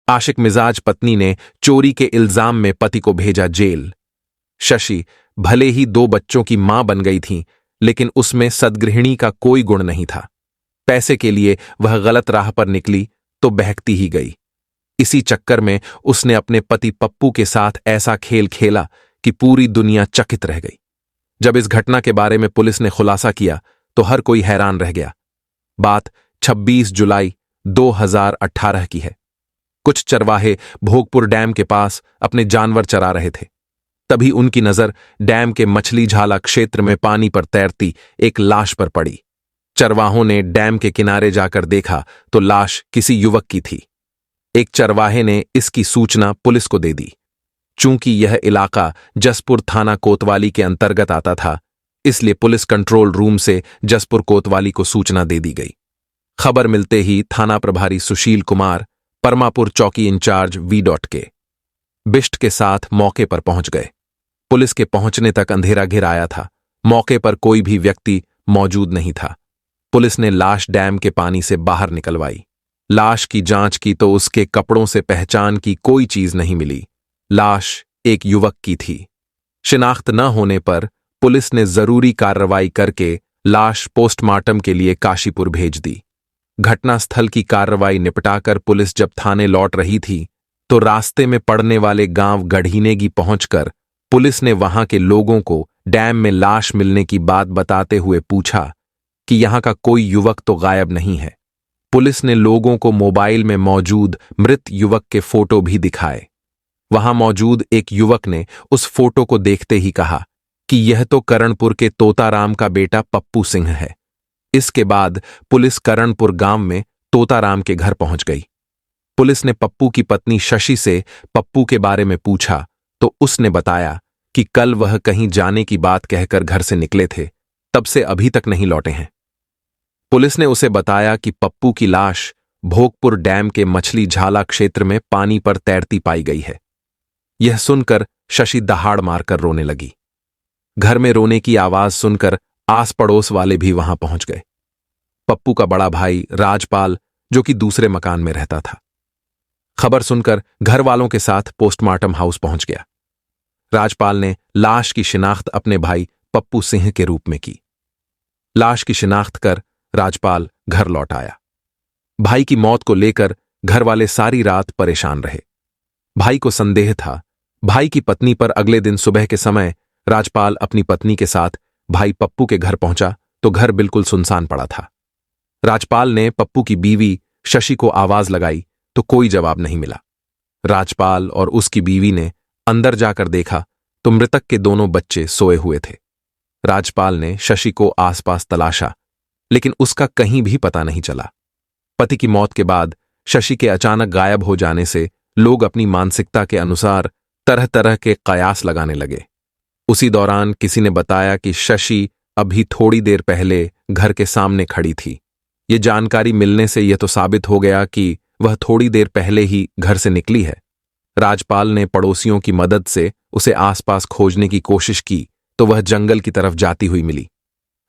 आशिक मिजाज पत्नी ने चोरी के इल्जाम में पति को भेजा जेल। शशि भले ही 2 बच्चों की मां बन गई थी, लेकिन उसमें सद्गृहिणी का कोई गुण नहीं था। पैसे के लिए वह गलत राह पर निकली तो बहकती ही गई। इसी चक्कर में उसने अपने पति पप्पू के साथ ऐसा खेल खेला कि पूरी दुनिया चकित रह गई। जब इस घटना के बारे में पुलिस ने खुलासा किया तो हर कोई हैरान रह गया। बात 26 जुलाई 2018 की है। कुछ चरवाहे भोगपुर डैम के पास अपने जानवर चरा रहे थे। तभी उनकी नजर डैम के मछली झाला क्षेत्र में पानी पर तैरती एक लाश पर पड़ी। चरवाहों ने डैम के किनारे जाकर देखा तो लाश किसी युवक की थी। एक चरवाहे ने इसकी सूचना पुलिस को दे दी। चूंकि यह इलाका जसपुर थाना कोतवाली के अंतर्गत आता था, इसलिए पुलिस कंट्रोल रूम से जसपुर कोतवाली को सूचना दे दी गई। खबर मिलते ही थाना प्रभारी सुशील कुमार, परमापुर चौकी इंचार्ज V.K. बिष्ट के साथ मौके पर पहुंच गए। पुलिस के पहुंचने तक अंधेरा घिर आया था। मौके पर कोई भी व्यक्ति मौजूद नहीं था। पुलिस ने लाश डैम के पानी से बाहर निकलवाई। लाश की जांच की तो उसके कपड़ों से पहचान की कोई चीज नहीं मिली। लाश एक युवक की थी। शिनाख्त न होने पर पुलिस ने जरूरी कार्रवाई करके लाश पोस्टमार्टम के लिए काशीपुर भेज दी। घटनास्थल की कार्रवाई निपटाकर पुलिस जब थाने लौट रही थी तो रास्ते में पड़ने वाले गांव गढ़ीनेगी पहुंचकर पुलिस ने वहां के लोगों को डैम में लाश मिलने की बात बताते हुए पूछा कि यहां का कोई युवक तो गायब नहीं है। पुलिस ने लोगों को मोबाइल में मौजूद मृत युवक के फोटो भी दिखाए। वहां मौजूद एक युवक ने उस फोटो को देखते ही कहा कि यह तो करणपुर के तोताराम का बेटा पप्पू सिंह है। इसके बाद पुलिस करणपुर गांव में तोताराम के घर पहुंच गई। पुलिस ने पप्पू की पत्नी शशि से पप्पू के बारे में पूछा तो उसने बताया कि कल वह कहीं जाने की बात कहकर घर से निकले थे, तब से अभी तक नहीं लौटे हैं। पुलिस ने उसे बताया कि पप्पू की लाश भोगपुर डैम के मछली झाला क्षेत्र में पानी पर तैरती पाई गई है। यह सुनकर शशि दहाड़ मारकर रोने लगी। घर में रोने की आवाज सुनकर आस पड़ोस वाले भी वहां पहुंच गए। पप्पू का बड़ा भाई राजपाल, जो कि दूसरे मकान में रहता था, खबर सुनकर घर वालों के साथ पोस्टमार्टम हाउस पहुंच गया। राजपाल ने लाश की शिनाख्त अपने भाई पप्पू सिंह के रूप में की। लाश की शिनाख्त कर राजपाल घर लौट आया। भाई की मौत को लेकर घर वाले सारी रात परेशान रहे। भाई को संदेह था। भाई की पत्नी पर अगले दिन सुबह के समय राजपाल अपनी पत्नी के साथ भाई पप्पू के घर पहुंचा तो घर बिल्कुल सुनसान पड़ा था। राजपाल ने पप्पू की बीवी शशि को आवाज लगाई तो कोई जवाब नहीं मिला। राजपाल और उसकी बीवी ने अंदर जाकर देखा तो मृतक के दोनों बच्चे सोए हुए थे। राजपाल ने शशि को आसपास तलाशा, लेकिन उसका कहीं भी पता नहीं चला। पति की मौत के बाद शशि के अचानक गायब हो जाने से लोग अपनी मानसिकता के अनुसार तरह तरह के कयास लगाने लगे। उसी दौरान किसी ने बताया कि शशि अभी थोड़ी देर पहले घर के सामने खड़ी थी। ये जानकारी मिलने से यह तो साबित हो गया कि वह थोड़ी देर पहले ही घर से निकली है। राजपाल ने पड़ोसियों की मदद से उसे आसपास खोजने की कोशिश की तो वह जंगल की तरफ जाती हुई मिली।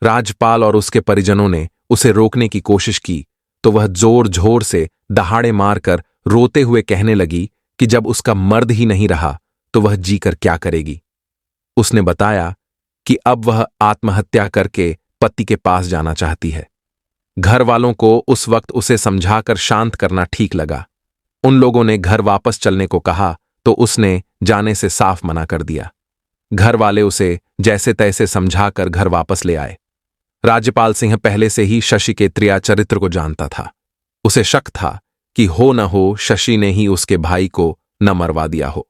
राजपाल और उसके परिजनों ने उसे रोकने की कोशिश की तो वह जोर जोर से दहाड़े मारकर रोते हुए कहने लगी कि जब उसका मर्द ही नहीं रहा तो वह जीकर क्या करेगी। उसने बताया कि अब वह आत्महत्या करके पति के पास जाना चाहती है। घर वालों को उस वक्त उसे समझाकर शांत करना ठीक लगा। उन लोगों ने घर वापस चलने को कहा तो उसने जाने से साफ मना कर दिया। घर वाले उसे जैसे तैसे समझाकर घर वापस ले आए। राज्यपाल सिंह पहले से ही शशि के त्रिया चरित्र को जानता था। उसे शक था कि हो न हो शशि ने ही उसके भाई को न मरवा दिया हो।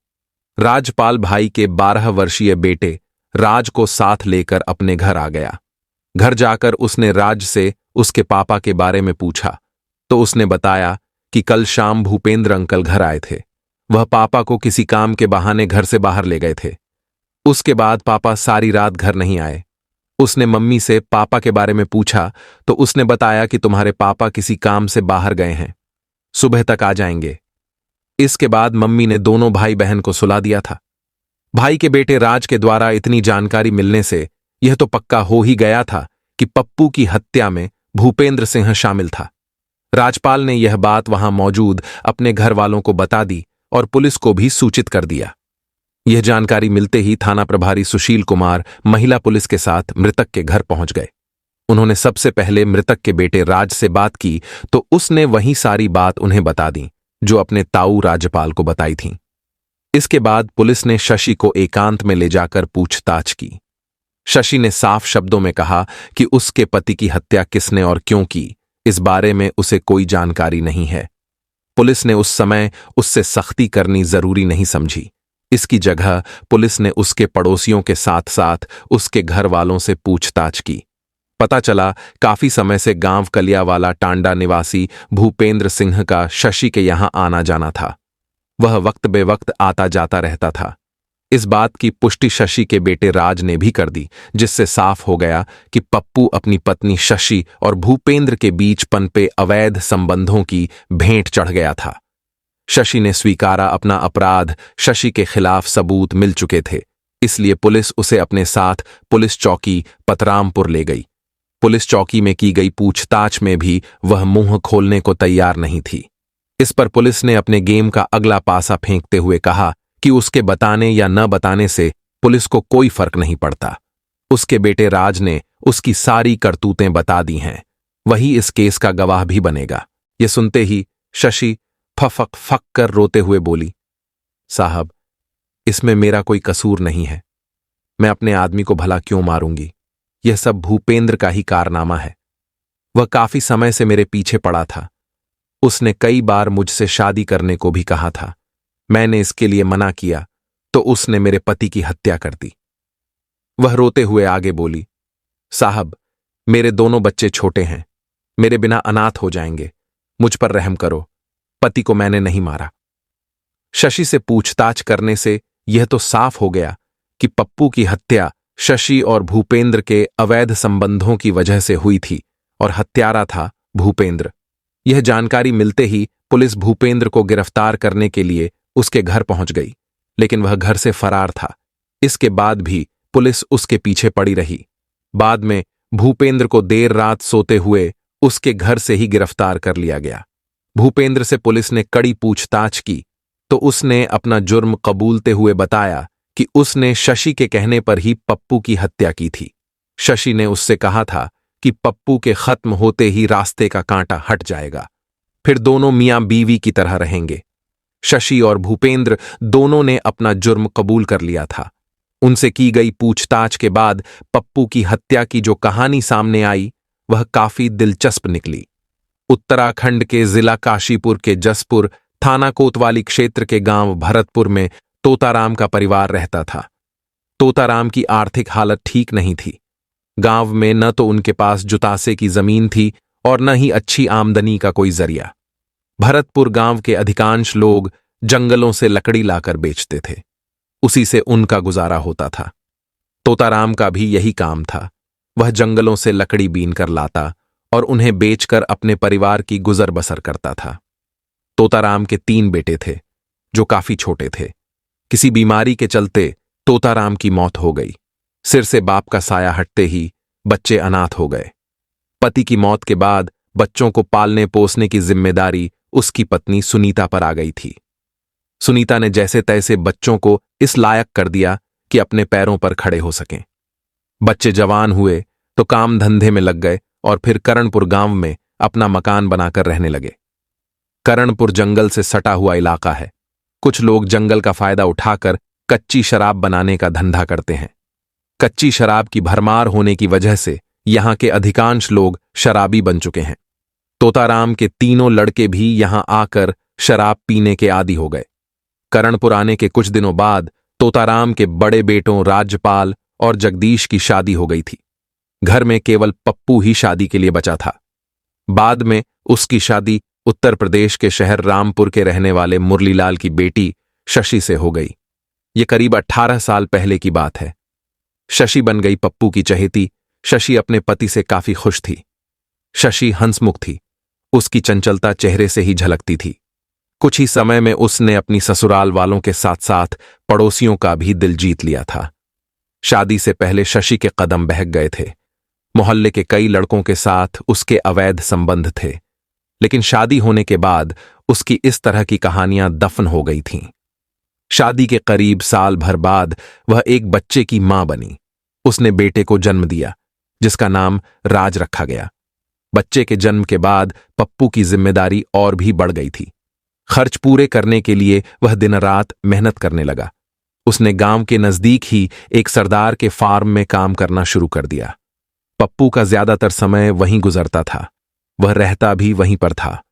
राजपाल भाई के 12 वर्षीय बेटे राज को साथ लेकर अपने घर आ गया। घर जाकर उसने राज से उसके पापा के बारे में पूछा तो उसने बताया कि कल शाम भूपेंद्र अंकल घर आए थे। वह पापा को किसी काम के बहाने घर से बाहर ले गए थे। उसके बाद पापा सारी रात घर नहीं आए। उसने मम्मी से पापा के बारे में पूछा तो उसने बताया कि तुम्हारे पापा किसी काम से बाहर गए हैं, सुबह तक आ जाएंगे। इसके बाद मम्मी ने दोनों भाई बहन को सुला दिया था। भाई के बेटे राज के द्वारा इतनी जानकारी मिलने से यह तो पक्का हो ही गया था कि पप्पू की हत्या में भूपेंद्र सिंह शामिल था। राजपाल ने यह बात वहां मौजूद अपने घर वालों को बता दी और पुलिस को भी सूचित कर दिया। यह जानकारी मिलते ही थाना प्रभारी सुशील कुमार महिला पुलिस के साथ मृतक के घर पहुंच गए। उन्होंने सबसे पहले मृतक के बेटे राज से बात की तो उसने वही सारी बात उन्हें बता दी जो अपने ताऊ राजपाल को बताई थी। इसके बाद पुलिस ने शशि को एकांत में ले जाकर पूछताछ की। शशि ने साफ शब्दों में कहा कि उसके पति की हत्या किसने और क्यों की, इस बारे में उसे कोई जानकारी नहीं है। पुलिस ने उस समय उससे सख्ती करनी जरूरी नहीं समझी। इसकी जगह पुलिस ने उसके पड़ोसियों के साथ साथ उसके घर वालों से पूछताछ की। पता चला काफी समय से गांव कलियावाला टांडा निवासी भूपेंद्र सिंह का शशि के यहां आना जाना था। वह वक्त बेवक्त आता जाता रहता था। इस बात की पुष्टि शशि के बेटे राज ने भी कर दी, जिससे साफ हो गया कि पप्पू अपनी पत्नी शशि और भूपेंद्र के बीच पनपे अवैध संबंधों की भेंट चढ़ गया था। शशि ने स्वीकारा अपना अपराध, शशि के खिलाफ सबूत मिल चुके थे, इसलिए पुलिस उसे अपने साथ पुलिस चौकी पतरामपुर ले गई। पुलिस चौकी में की गई पूछताछ में भी वह मुंह खोलने को तैयार नहीं थी। इस पर पुलिस ने अपने गेम का अगला पासा फेंकते हुए कहा कि उसके बताने या न बताने से पुलिस को कोई फर्क नहीं पड़ता। उसके बेटे राज ने उसकी सारी करतूतें बता दी हैं, वही इस केस का गवाह भी बनेगा। ये सुनते ही शशि फक फक कर रोते हुए बोली, साहब, इसमें मेरा कोई कसूर नहीं है। मैं अपने आदमी को भला क्यों मारूंगी? यह सब भूपेंद्र का ही कारनामा है। वह काफी समय से मेरे पीछे पड़ा था। उसने कई बार मुझसे शादी करने को भी कहा था। मैंने इसके लिए मना किया तो उसने मेरे पति की हत्या कर दी। वह रोते हुए आगे बोली, साहब, मेरे दोनों बच्चे छोटे हैं, मेरे बिना अनाथ हो जाएंगे, मुझ पर रहम करो, पति को मैंने नहीं मारा। शशि से पूछताछ करने से यह तो साफ हो गया कि पप्पू की हत्या शशि और भूपेंद्र के अवैध संबंधों की वजह से हुई थी और हत्यारा था भूपेंद्र। यह जानकारी मिलते ही पुलिस भूपेंद्र को गिरफ्तार करने के लिए उसके घर पहुंच गई, लेकिन वह घर से फरार था। इसके बाद भी पुलिस उसके पीछे पड़ी रही। बाद में भूपेंद्र को देर रात सोते हुए उसके घर से ही गिरफ्तार कर लिया गया। भूपेंद्र से पुलिस ने कड़ी पूछताछ की तो उसने अपना जुर्म कबूलते हुए बताया कि उसने शशि के कहने पर ही पप्पू की हत्या की थी। शशि ने उससे कहा था कि पप्पू के खत्म होते ही रास्ते का कांटा हट जाएगा, फिर दोनों मियां बीवी की तरह रहेंगे। शशि और भूपेंद्र दोनों ने अपना जुर्म कबूल कर लिया था। उनसे की गई पूछताछ के बाद पप्पू की हत्या की जो कहानी सामने आई वह काफी दिलचस्प निकली। उत्तराखंड के जिला काशीपुर के जसपुर थाना कोतवाली क्षेत्र के गांव भरतपुर में तोताराम का परिवार रहता था। तोताराम की आर्थिक हालत ठीक नहीं थी। गांव में न तो उनके पास जुतासे की जमीन थी और न ही अच्छी आमदनी का कोई जरिया। भरतपुर गांव के अधिकांश लोग जंगलों से लकड़ी लाकर बेचते थे, उसी से उनका गुजारा होता था। तोताराम का भी यही काम था। वह जंगलों से लकड़ी बीन कर लाता और उन्हें बेचकर अपने परिवार की गुजर बसर करता था। तोताराम के 3 बेटे थे जो काफी छोटे थे। किसी बीमारी के चलते तोताराम की मौत हो गई। सिर से बाप का साया हटते ही बच्चे अनाथ हो गए। पति की मौत के बाद बच्चों को पालने पोसने की जिम्मेदारी उसकी पत्नी सुनीता पर आ गई थी। सुनीता ने जैसे तैसे बच्चों को इस लायक कर दिया कि अपने पैरों पर खड़े हो सकें। बच्चे जवान हुए तो काम धंधे में लग गए और फिर करणपुर गांव में अपना मकान बनाकर रहने लगे। करणपुर जंगल से सटा हुआ इलाका है। कुछ लोग जंगल का फायदा उठाकर कच्ची शराब बनाने का धंधा करते हैं। कच्ची शराब की भरमार होने की वजह से यहां के अधिकांश लोग शराबी बन चुके हैं। तोताराम के 3 लड़के भी यहां आकर शराब पीने के आदी हो गए। करणपुर आने के कुछ दिनों बाद तोताराम के बड़े बेटों राजपाल और जगदीश की शादी हो गई थी। घर में केवल पप्पू ही शादी के लिए बचा था। बाद में उसकी शादी उत्तर प्रदेश के शहर रामपुर के रहने वाले मुरलीलाल की बेटी शशि से हो गई। ये करीब 18 साल पहले की बात है। शशि बन गई पप्पू की चहेती। शशि अपने पति से काफी खुश थी। शशि हंसमुख थी। उसकी चंचलता चेहरे से ही झलकती थी। कुछ ही समय में उसने अपनी ससुराल वालों के साथ साथ पड़ोसियों का भी दिल जीत लिया था। शादी से पहले शशि के कदम बहक गए थे। मोहल्ले के कई लड़कों के साथ उसके अवैध संबंध थे। लेकिन शादी होने के बाद उसकी इस तरह की कहानियां दफन हो गई थीं। शादी के करीब साल भर बाद वह एक बच्चे की मां बनी। उसने बेटे को जन्म दिया, जिसका नाम राज रखा गया। बच्चे के जन्म के बाद पप्पू की जिम्मेदारी और भी बढ़ गई थी। खर्च पूरे करने के लिए वह दिन रात मेहनत करने लगा। उसने गांव के नजदीक ही एक सरदार के फार्म में काम करना शुरू कर दिया। पप्पू का ज्यादातर समय वहीं गुजरता था। वह रहता भी वहीं पर था।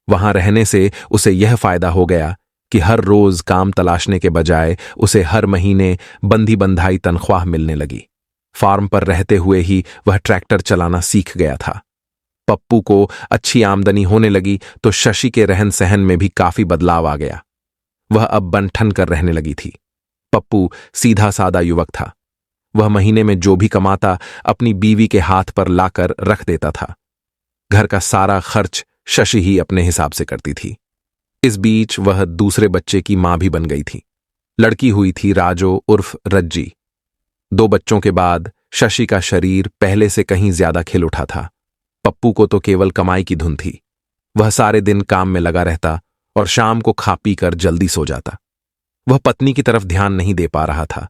वहां रहने से उसे यह फायदा हो गया कि हर रोज काम तलाशने के बजाय उसे हर महीने बंधी बंधाई तनख्वाह मिलने लगी। फार्म पर रहते हुए ही वह ट्रैक्टर चलाना सीख गया था। पप्पू को अच्छी आमदनी होने लगी तो शशि के रहन सहन में भी काफी बदलाव आ गया। वह अब बन-ठन कर रहने लगी थी। पप्पू सीधा सादा युवक था। वह महीने में जो भी कमाता अपनी बीवी के हाथ पर लाकर रख देता था। घर का सारा खर्च शशि ही अपने हिसाब से करती थी। इस बीच वह दूसरे बच्चे की मां भी बन गई थी। लड़की हुई थी राजो उर्फ रज्जी। 2 बच्चों के बाद शशि का शरीर पहले से कहीं ज्यादा खिल उठा था। पप्पू को तो केवल कमाई की धुन थी। वह सारे दिन काम में लगा रहता और शाम को खा पी कर जल्दी सो जाता। वह पत्नी की तरफ ध्यान नहीं दे पा रहा था,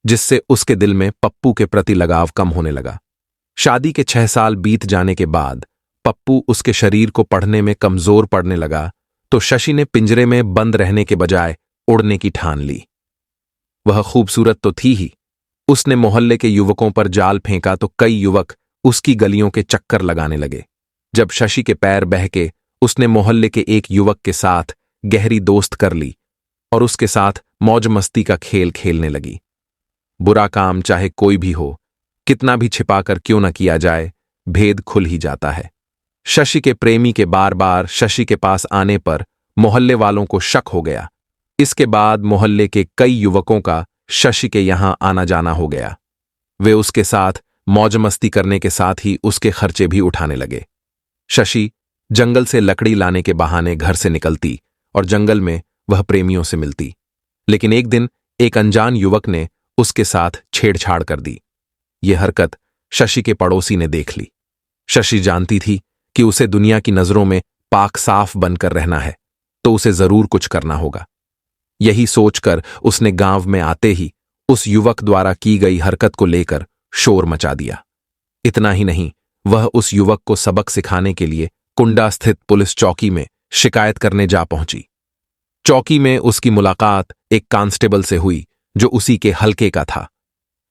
जिससे उसके दिल में पप्पू के प्रति लगाव कम होने लगा। शादी के 6 साल बीत जाने के बाद पप्पू उसके शरीर को पढ़ने में कमजोर पड़ने लगा तो शशि ने पिंजरे में बंद रहने के बजाय उड़ने की ठान ली। वह खूबसूरत तो थी ही। उसने मोहल्ले के युवकों पर जाल फेंका तो कई युवक उसकी गलियों के चक्कर लगाने लगे। जब शशि के पैर बहके उसने मोहल्ले के एक युवक के साथ गहरी दोस्त कर ली और उसके साथ मौज मस्ती का खेल खेलने लगी। बुरा काम चाहे कोई भी हो, कितना भी छिपाकर क्यों न किया जाए, भेद खुल ही जाता है। शशि के प्रेमी के बार बार शशि के पास आने पर मोहल्ले वालों को शक हो गया। इसके बाद मोहल्ले के कई युवकों का शशि के यहां आना जाना हो गया। वे उसके साथ मौज मस्ती करने के साथ ही उसके खर्चे भी उठाने लगे। शशि जंगल से लकड़ी लाने के बहाने घर से निकलती और जंगल में वह प्रेमियों से मिलती। लेकिन एक दिन एक अनजान युवक ने उसके साथ छेड़छाड़ कर दी। यह हरकत शशि के पड़ोसी ने देख ली। शशि जानती थी कि उसे दुनिया की नजरों में पाक साफ बनकर रहना है, तो उसे जरूर कुछ करना होगा। यही सोचकर उसने गांव में आते ही उस युवक द्वारा की गई हरकत को लेकर शोर मचा दिया। इतना ही नहीं, वह उस युवक को सबक सिखाने के लिए कुंडा स्थित पुलिस चौकी में शिकायत करने जा पहुंची। चौकी में उसकी मुलाकात एक कांस्टेबल से हुई जो उसी के हलके का था।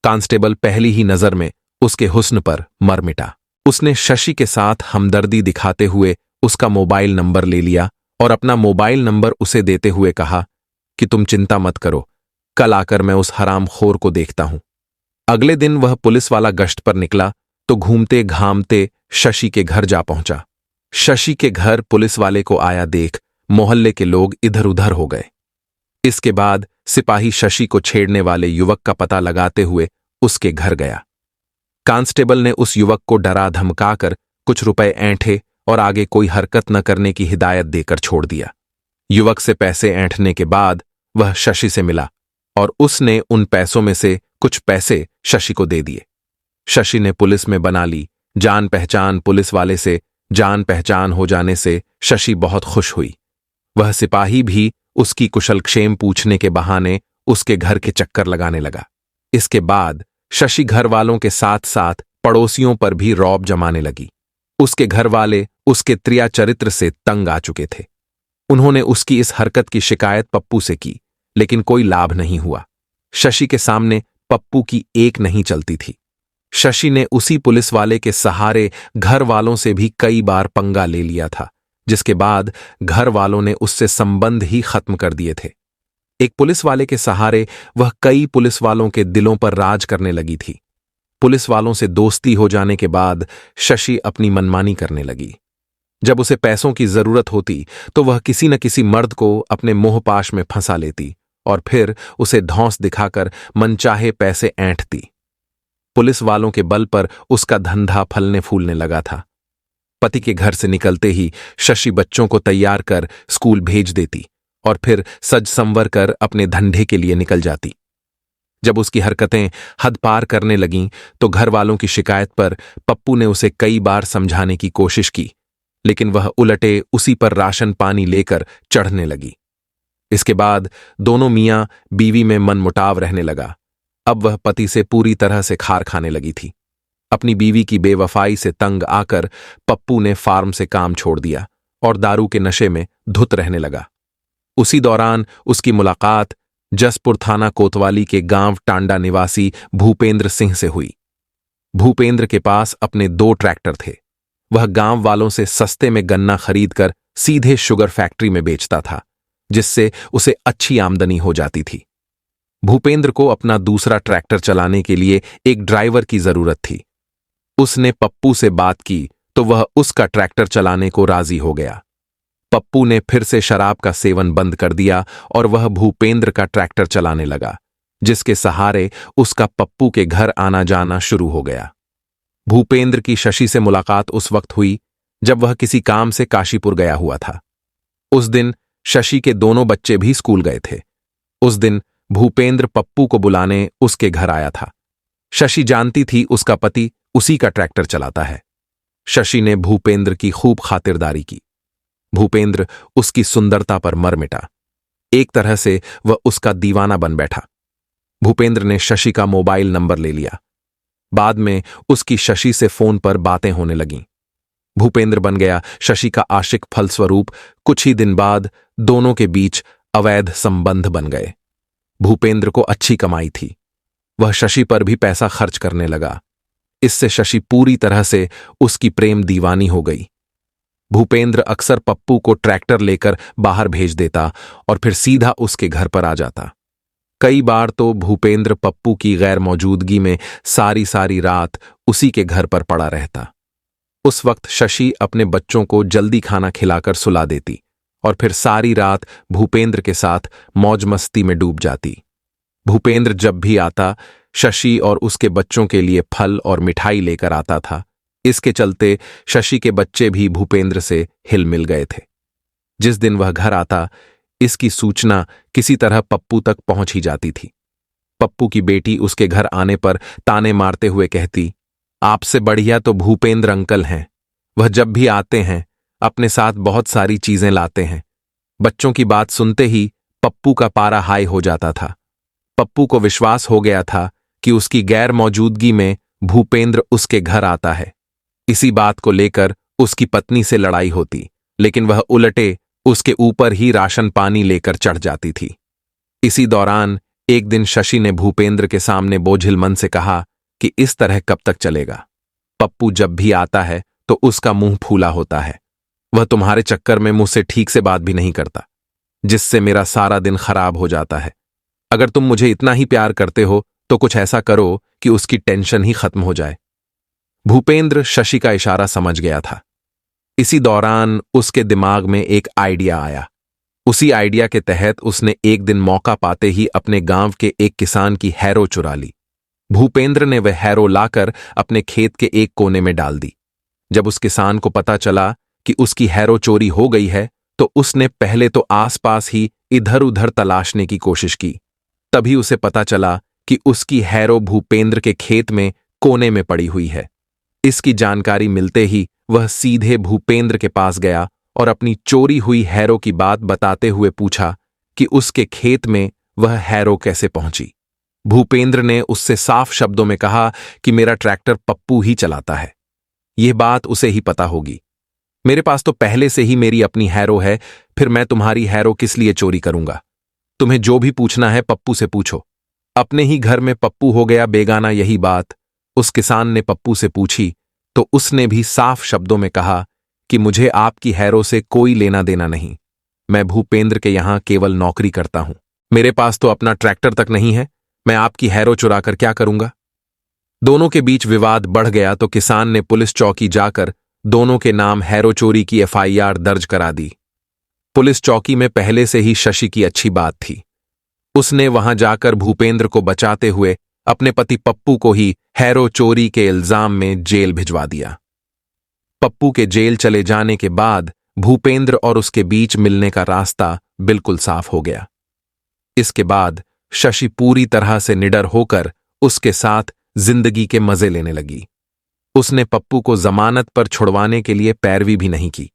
कांस्टेबल पहली ही नजर में उसके हुस्न पर मर मिटा। उसने शशि के साथ हमदर्दी दिखाते हुए उसका मोबाइल नंबर ले लिया और अपना मोबाइल नंबर उसे देते हुए कहा कि तुम चिंता मत करो, कल आकर मैं उस हरामखोर को देखता हूं। अगले दिन वह पुलिस वाला गश्त पर निकला तो घूमते घामते शशि के घर जा पहुंचा। शशि के घर पुलिस वाले को आया देख मोहल्ले के लोग इधर उधर हो गए। इसके बाद सिपाही शशि को छेड़ने वाले युवक का पता लगाते हुए उसके घर गया। कांस्टेबल ने उस युवक को डरा धमकाकर कुछ रुपए ऐंठे और आगे कोई हरकत न करने की हिदायत देकर छोड़ दिया। युवक से पैसे ऐंठने के बाद वह शशि से मिला और उसने उन पैसों में से कुछ पैसे शशि को दे दिए। शशि ने पुलिस में बना ली जान पहचान। पुलिस वाले से जान पहचान हो जाने से शशि बहुत खुश हुई। वह सिपाही भी उसकी कुशलक्षेम पूछने के बहाने उसके घर के चक्कर लगाने लगा। इसके बाद शशि घर वालों के साथ साथ पड़ोसियों पर भी रौब जमाने लगी। उसके घर वाले उसके त्रिया चरित्र से तंग आ चुके थे। उन्होंने उसकी इस हरकत की शिकायत पप्पू से की, लेकिन कोई लाभ नहीं हुआ। शशि के सामने पप्पू की एक नहीं चलती थी। शशि ने उसी पुलिस वाले के सहारे घर वालों से भी कई बार पंगा ले लिया था, जिसके बाद घर वालों ने उससे संबंध ही खत्म कर दिए थे। एक पुलिस वाले के सहारे वह कई पुलिस वालों के दिलों पर राज करने लगी थी। पुलिस वालों से दोस्ती हो जाने के बाद शशि अपनी मनमानी करने लगी। जब उसे पैसों की जरूरत होती तो वह किसी न किसी मर्द को अपने मोहपाश में फंसा लेती और फिर उसे धौंस दिखाकर मनचाहे पैसे ऐंठती। पुलिस वालों के बल पर उसका धंधा फलने फूलने लगा था। पति के घर से निकलते ही शशि बच्चों को तैयार कर स्कूल भेज देती और फिर सज संवर कर अपने धंधे के लिए निकल जाती। जब उसकी हरकतें हद पार करने लगीं तो घर वालों की शिकायत पर पप्पू ने उसे कई बार समझाने की कोशिश की, लेकिन वह उलटे उसी पर राशन पानी लेकर चढ़ने लगी। इसके बाद दोनों मियां बीवी में मनमुटाव रहने लगा। अब वह पति से पूरी तरह से खार खाने लगी थी। अपनी बीवी की बेवफाई से तंग आकर पप्पू ने फार्म से काम छोड़ दिया और दारू के नशे में धुत रहने लगा। उसी दौरान उसकी मुलाकात जसपुर थाना कोतवाली के गांव टांडा निवासी भूपेंद्र सिंह से हुई। भूपेंद्र के पास अपने 2 ट्रैक्टर थे। वह गांव वालों से सस्ते में गन्ना खरीदकर सीधे शुगर फैक्ट्री में बेचता था, जिससे उसे अच्छी आमदनी हो जाती थी। भूपेंद्र को अपना दूसरा ट्रैक्टर चलाने के लिए एक ड्राइवर की जरूरत थी। उसने पप्पू से बात की तो वह उसका ट्रैक्टर चलाने को राजी हो गया। पप्पू ने फिर से शराब का सेवन बंद कर दिया और वह भूपेंद्र का ट्रैक्टर चलाने लगा, जिसके सहारे उसका पप्पू के घर आना जाना शुरू हो गया। भूपेंद्र की शशि से मुलाकात उस वक्त हुई जब वह किसी काम से काशीपुर गया हुआ था। उस दिन शशि के दोनों बच्चे भी स्कूल गए थे। उस दिन भूपेंद्र पप्पू को बुलाने उसके घर आया था। शशि जानती थी उसका पति उसी का ट्रैक्टर चलाता है। शशि ने भूपेंद्र की खूब खातिरदारी की। भूपेंद्र उसकी सुंदरता पर मर मिटा। एक तरह से वह उसका दीवाना बन बैठा। भूपेंद्र ने शशि का मोबाइल नंबर ले लिया। बाद में उसकी शशि से फोन पर बातें होने लगीं। भूपेंद्र बन गया शशि का आशिक। फलस्वरूप कुछ ही दिन बाद दोनों के बीच अवैध संबंध बन गए। भूपेंद्र को अच्छी कमाई थी। वह शशि पर भी पैसा खर्च करने लगा। इससे शशि पूरी तरह से उसकी प्रेम दीवानी हो गई। भूपेंद्र अक्सर पप्पू को ट्रैक्टर लेकर बाहर भेज देता और फिर सीधा उसके घर पर आ जाता। कई बार तो भूपेंद्र पप्पू की गैर मौजूदगी में सारी सारी रात उसी के घर पर पड़ा रहता। उस वक्त शशि अपने बच्चों को जल्दी खाना खिलाकर सुला देती और फिर सारी रात भूपेंद्र के साथ मौज मस्ती में डूब जाती। भूपेंद्र जब भी आता, शशि और उसके बच्चों के लिए फल और मिठाई लेकर आता था। इसके चलते शशि के बच्चे भी भूपेंद्र से हिल मिल गए थे। जिस दिन वह घर आता, इसकी सूचना किसी तरह पप्पू तक पहुंच ही जाती थी। पप्पू की बेटी उसके घर आने पर ताने मारते हुए कहती, आपसे बढ़िया तो भूपेंद्र अंकल हैं। वह जब भी आते हैं अपने साथ बहुत सारी चीजें लाते हैं। बच्चों की बात सुनते ही पप्पू का पारा हाई हो जाता था। पप्पू को विश्वास हो गया था कि उसकी गैर मौजूदगी में भूपेंद्र उसके घर आता है। इसी बात को लेकर उसकी पत्नी से लड़ाई होती, लेकिन वह उलटे उसके ऊपर ही राशन पानी लेकर चढ़ जाती थी। इसी दौरान एक दिन शशि ने भूपेंद्र के सामने बोझिल मन से कहा कि इस तरह कब तक चलेगा। पप्पू जब भी आता है तो उसका मुंह फूला होता है। वह तुम्हारे चक्कर में मुझसे ठीक से बात भी नहीं करता, जिससे मेरा सारा दिन खराब हो जाता है। अगर तुम मुझे इतना ही प्यार करते हो तो कुछ ऐसा करो कि उसकी टेंशन ही खत्म हो जाए। भूपेंद्र शशि का इशारा समझ गया था। इसी दौरान उसके दिमाग में एक आइडिया आया। उसी आइडिया के तहत उसने एक दिन मौका पाते ही अपने गांव के एक किसान की हैरो चुरा ली। भूपेंद्र ने वह हैरो लाकर अपने खेत के एक कोने में डाल दी। जब उस किसान को पता चला कि उसकी हैरो चोरी हो गई है तो उसने पहले तो आसपास ही इधर उधर तलाशने की कोशिश की। तभी उसे पता चला कि उसकी हैरो भूपेंद्र के खेत में कोने में पड़ी हुई है। इसकी जानकारी मिलते ही वह सीधे भूपेंद्र के पास गया और अपनी चोरी हुई हैरो की बात बताते हुए पूछा कि उसके खेत में वह हैरो कैसे पहुंची। भूपेंद्र ने उससे साफ शब्दों में कहा कि मेरा ट्रैक्टर पप्पू ही चलाता है। यह बात उसे ही पता होगी। मेरे पास तो पहले से ही मेरी अपनी हैरो है, फिर मैं तुम्हारी हैरो किस लिए चोरी करूंगा। तुम्हें जो भी पूछना है पप्पू से पूछो। अपने ही घर में पप्पू हो गया बेगाना। यही बात उस किसान ने पप्पू से पूछी तो उसने भी साफ शब्दों में कहा कि मुझे आपकी हैरो से कोई लेना देना नहीं। मैं भूपेंद्र के यहां केवल नौकरी करता हूं। मेरे पास तो अपना ट्रैक्टर तक नहीं है। मैं आपकी हैरो चुरा कर क्या करूंगा। दोनों के बीच विवाद बढ़ गया तो किसान ने पुलिस चौकी जाकर दोनों के नाम हैरो चोरी की एफआईआर दर्ज करा दी। पुलिस चौकी में पहले से ही शशि की अच्छी बात थी। उसने वहां जाकर भूपेंद्र को बचाते हुए अपने पति पप्पू को ही हैरो चोरी के इल्जाम में जेल भिजवा दिया। पप्पू के जेल चले जाने के बाद भूपेंद्र और उसके बीच मिलने का रास्ता बिल्कुल साफ हो गया। इसके बाद शशि पूरी तरह से निडर होकर उसके साथ जिंदगी के मजे लेने लगी। उसने पप्पू को जमानत पर छुड़वाने के लिए पैरवी भी नहीं की।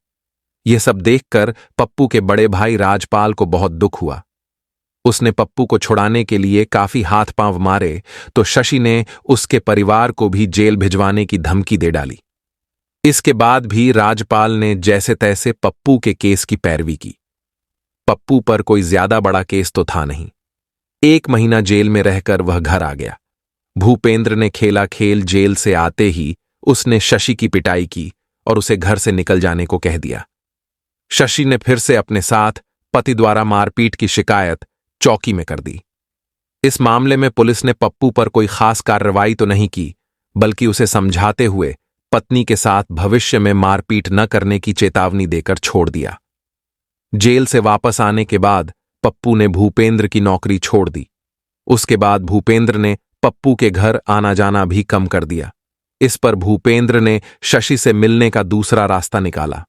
यह सब देखकर पप्पू के बड़े भाई राजपाल को बहुत दुख हुआ। उसने पप्पू को छुड़ाने के लिए काफी हाथ पांव मारे तो शशि ने उसके परिवार को भी जेल भिजवाने की धमकी दे डाली। इसके बाद भी राजपाल ने जैसे तैसे पप्पू के केस की पैरवी की। पप्पू पर कोई ज्यादा बड़ा केस तो था नहीं। 1 महीना जेल में रहकर वह घर आ गया। भूपेंद्र ने खेला खेल जेल से आते ही उसने शशि की पिटाई की और उसे घर से निकल जाने को कह दिया। शशि ने फिर से अपने साथ पति द्वारा मारपीट की शिकायत चौकी में कर दी। इस मामले में पुलिस ने पप्पू पर कोई खास कार्रवाई तो नहीं की, बल्कि उसे समझाते हुए पत्नी के साथ भविष्य में मारपीट न करने की चेतावनी देकर छोड़ दिया। जेल से वापस आने के बाद पप्पू ने भूपेंद्र की नौकरी छोड़ दी। उसके बाद भूपेंद्र ने पप्पू के घर आना जाना भी कम कर दिया। इस पर भूपेंद्र ने शशि से मिलने का दूसरा रास्ता निकाला।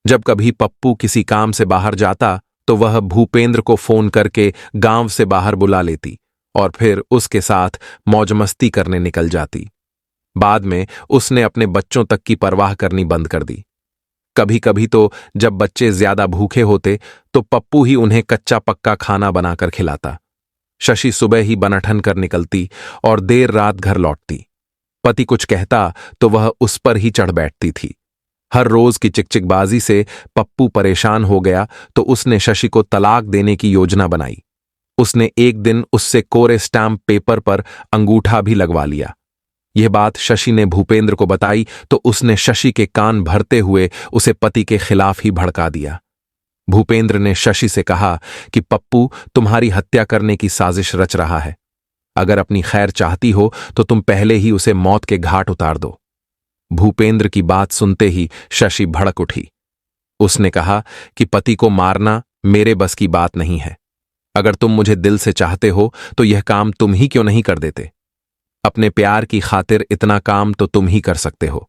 जब कभी पप्पू किसी काम से बाहर जाता तो वह भूपेंद्र को फोन करके गांव से बाहर बुला लेती और फिर उसके साथ मौज मस्ती करने निकल जाती। बाद में उसने अपने बच्चों तक की परवाह करनी बंद कर दी। कभी कभी तो जब बच्चे ज्यादा भूखे होते तो पप्पू ही उन्हें कच्चा पक्का खाना बनाकर खिलाता। शशि सुबह ही बनठन कर निकलती और देर रात घर लौटती। पति कुछ कहता तो वह उस पर ही चढ़ बैठती थी। हर रोज की चिकचिकबाजी से पप्पू परेशान हो गया तो उसने शशि को तलाक देने की योजना बनाई। उसने एक दिन उससे कोरे स्टैम्प पेपर पर अंगूठा भी लगवा लिया। यह बात शशि ने भूपेंद्र को बताई तो उसने शशि के कान भरते हुए उसे पति के खिलाफ ही भड़का दिया। भूपेंद्र ने शशि से कहा कि पप्पू तुम्हारी हत्या करने की साजिश रच रहा है। अगर अपनी खैर चाहती हो तो तुम पहले ही उसे मौत के घाट उतार दो। भूपेंद्र की बात सुनते ही शशि भड़क उठी। उसने कहा कि पति को मारना मेरे बस की बात नहीं है। अगर तुम मुझे दिल से चाहते हो तो यह काम तुम ही क्यों नहीं कर देते? अपने प्यार की खातिर इतना काम तो तुम ही कर सकते हो।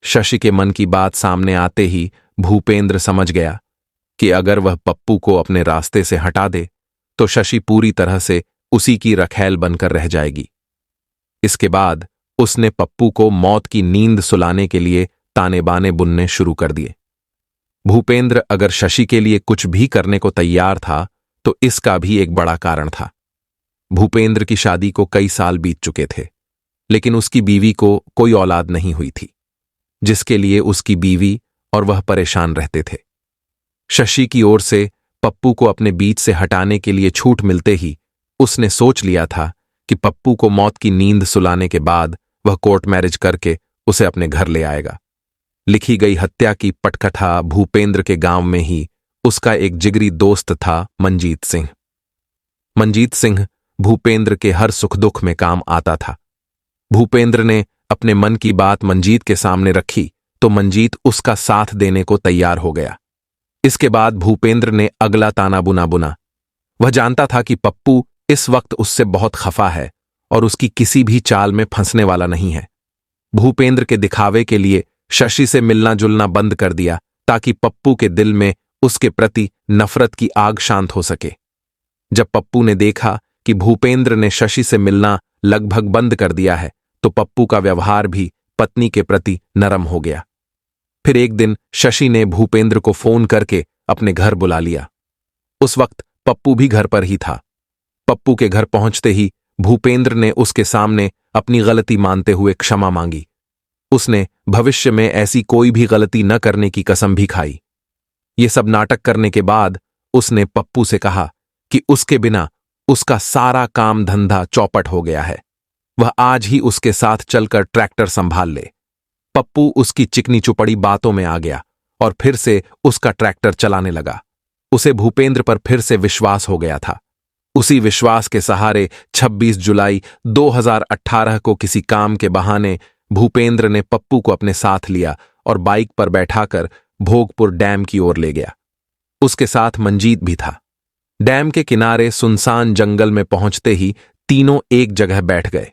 शशि के मन की बात सामने आते ही भूपेंद्र समझ गया कि अगर वह पप्पू को अपने रास्ते से हटा दे तो शशि पूरी तरह से उसी की रखैल बनकर रह जाएगी। इसके बाद उसने पप्पू को मौत की नींद सुलाने के लिए ताने बाने बुनने शुरू कर दिए। भूपेंद्र अगर शशि के लिए कुछ भी करने को तैयार था तो इसका भी एक बड़ा कारण था। भूपेंद्र की शादी को कई साल बीत चुके थे, लेकिन उसकी बीवी को कोई औलाद नहीं हुई थी, जिसके लिए उसकी बीवी और वह परेशान रहते थे। शशि की ओर से पप्पू को अपने बीच से हटाने के लिए छूट मिलते ही उसने सोच लिया था कि पप्पू को मौत की नींद सुलाने के बाद वह कोर्ट मैरिज करके उसे अपने घर ले आएगा। लिखी गई हत्या की पटकथा भूपेंद्र के गांव में ही उसका एक जिगरी दोस्त था, मंजीत सिंह। मंजीत सिंह भूपेंद्र के हर सुख दुख में काम आता था। भूपेंद्र ने अपने मन की बात मंजीत के सामने रखी तो मंजीत उसका साथ देने को तैयार हो गया। इसके बाद भूपेंद्र ने अगला ताना बुना बुना। वह जानता था कि पप्पू इस वक्त उससे बहुत खफा है और उसकी किसी भी चाल में फंसने वाला नहीं है। भूपेंद्र के दिखावे के लिए शशि से मिलना जुलना बंद कर दिया ताकि पप्पू के दिल में उसके प्रति नफरत की आग शांत हो सके। जब पप्पू ने देखा कि भूपेंद्र ने शशि से मिलना लगभग बंद कर दिया है तो पप्पू का व्यवहार भी पत्नी के प्रति नरम हो गया। फिर एक दिन शशि ने भूपेंद्र को फोन करके अपने घर बुला लिया। उस वक्त पप्पू भी घर पर ही था। पप्पू के घर पहुंचते ही भूपेंद्र ने उसके सामने अपनी गलती मानते हुए क्षमा मांगी। उसने भविष्य में ऐसी कोई भी गलती न करने की कसम भी खाई। ये सब नाटक करने के बाद उसने पप्पू से कहा कि उसके बिना उसका सारा काम धंधा चौपट हो गया है। वह आज ही उसके साथ चलकर ट्रैक्टर संभाल ले। पप्पू उसकी चिकनी चुपड़ी बातों में आ गया और फिर से उसका ट्रैक्टर चलाने लगा। उसे भूपेंद्र पर फिर से विश्वास हो गया था। उसी विश्वास के सहारे 26 जुलाई 2018 को किसी काम के बहाने भूपेंद्र ने पप्पू को अपने साथ लिया और बाइक पर बैठाकर भोगपुर डैम की ओर ले गया। उसके साथ मंजीत भी था। डैम के किनारे सुनसान जंगल में पहुंचते ही तीनों एक जगह बैठ गए।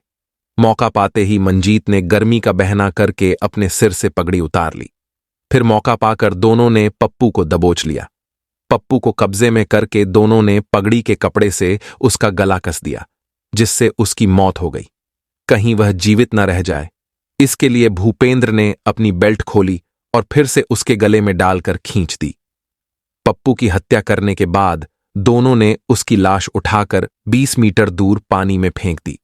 मौका पाते ही मंजीत ने गर्मी का बहाना करके अपने सिर से पगड़ी उतार ली। फिर मौका पाकर दोनों ने पप्पू को दबोच लिया। पप्पू को कब्जे में करके दोनों ने पगड़ी के कपड़े से उसका गला कस दिया, जिससे उसकी मौत हो गई। कहीं वह जीवित न रह जाए, इसके लिए भूपेंद्र ने अपनी बेल्ट खोली और फिर से उसके गले में डालकर खींच दी। पप्पू की हत्या करने के बाद दोनों ने उसकी लाश उठाकर 20 मीटर दूर पानी में फेंक दी।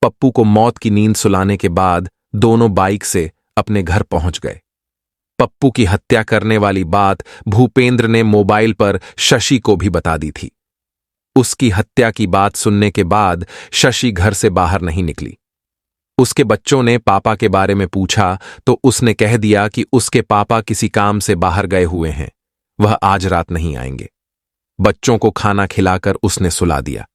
पप्पू को मौत की नींद सुलाने के बाद दोनों बाइक से अपने घर पहुंच गए। पप्पू की हत्या करने वाली बात भूपेंद्र ने मोबाइल पर शशि को भी बता दी थी। उसकी हत्या की बात सुनने के बाद शशि घर से बाहर नहीं निकली। उसके बच्चों ने पापा के बारे में पूछा तो उसने कह दिया कि उसके पापा किसी काम से बाहर गए हुए हैं, वह आज रात नहीं आएंगे। बच्चों को खाना खिलाकर उसने सुला दिया।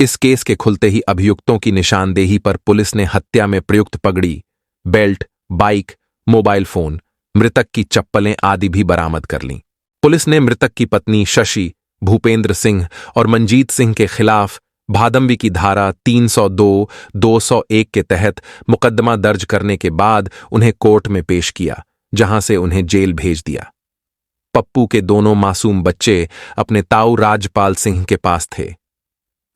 इस केस के खुलते ही अभियुक्तों की निशानदेही पर पुलिस ने हत्या में प्रयुक्त पगड़ी, बेल्ट, बाइक, मोबाइल फोन, मृतक की चप्पलें आदि भी बरामद कर लीं। पुलिस ने मृतक की पत्नी शशि, भूपेंद्र सिंह और मंजीत सिंह के खिलाफ भादंवी की धारा 302, 201 के तहत मुकदमा दर्ज करने के बाद उन्हें कोर्ट में पेश किया, जहां से उन्हें जेल भेज दिया। पप्पू के दोनों मासूम बच्चे अपने ताऊ राजपाल सिंह के पास थे।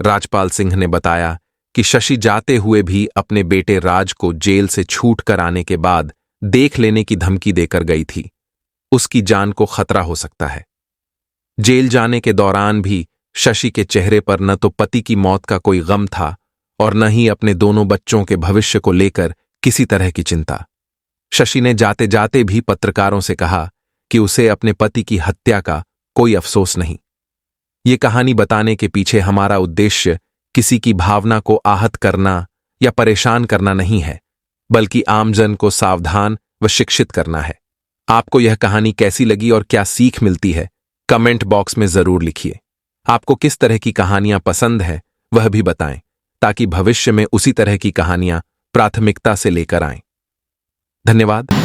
राजपाल सिंह ने बताया कि शशि जाते हुए भी अपने बेटे राज को जेल से छूट कर आने के बाद देख लेने की धमकी देकर गई थी। उसकी जान को खतरा हो सकता है। जेल जाने के दौरान भी शशि के चेहरे पर न तो पति की मौत का कोई गम था और न ही अपने दोनों बच्चों के भविष्य को लेकर किसी तरह की चिंता। शशि ने जाते जाते भी पत्रकारों से कहा कि उसे अपने पति की हत्या का कोई अफसोस नहीं। ये कहानी बताने के पीछे हमारा उद्देश्य किसी की भावना को आहत करना या परेशान करना नहीं है, बल्कि आमजन को सावधान व शिक्षित करना है। आपको यह कहानी कैसी लगी और क्या सीख मिलती है, कमेंट बॉक्स में जरूर लिखिए। आपको किस तरह की कहानियां पसंद है वह भी बताएं, ताकि भविष्य में उसी तरह की कहानियां प्राथमिकता से लेकर आएं। धन्यवाद।